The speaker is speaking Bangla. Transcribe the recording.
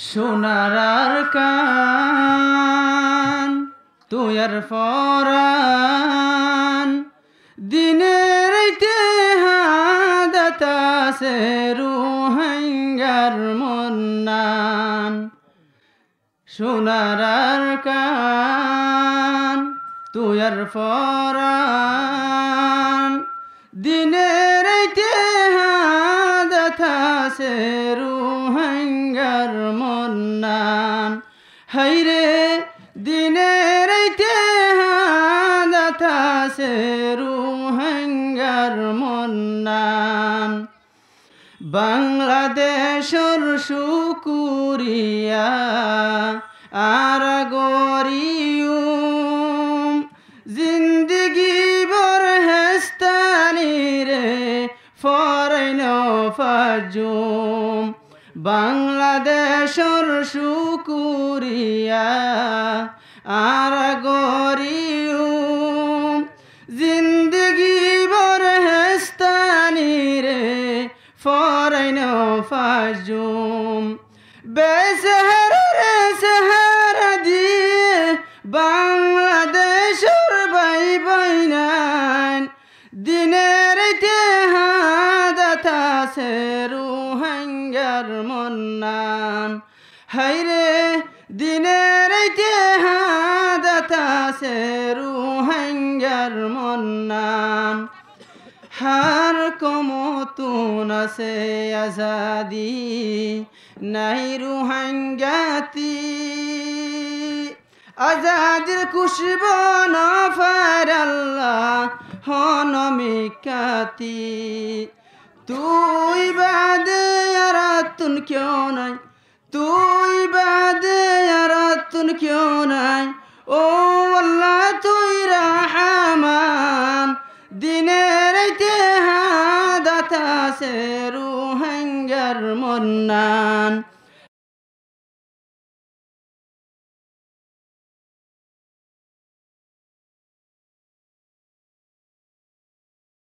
সোনার কান তুই আর ফরান দিনের ইতিহাদাতাসে রুহাঙ্গার মন্নান সোনার কান তুই আর ফরান দিনের ইতিহাদাতাসে রুহাঙ্গার মন্নান হাইরে দিনের ইতিহাদাতাসে রুহাঙ্গার মন্নান বাংলাদেশর শুকুরিয়া আর গরিয়ুম জিন্দগি বর হেস্তানি রে ফরাইন ফাজুম বাংলাদেশর শুকুরিয়া আর গরিয়ুম জিন্দগি বর হেস্তানি রে ফরাইন ফাজুম বেসহারা রে সাহারা দিয়ে বাংলাদেশর বাই বাইনান দিনের ইতিহাদাতাসে রুহাঙ্গার মন্নান হাইরে দিনের ইতিহাদাতাসে রুহাঙ্গার মন্নান হার কমতুন আছে আজাদি নাই রুহাঙ্গাতি আজাদির খুশব নফার আল্লাহ হনমিকাতি তুই বাদে আরাতুন কেউ নাই তুই বাদে আরাতুন কেউ নাই ও আল্লাহ তুই রহমান দিনের ইতিহাদাতাসে রুহাঙ্গার মন্নান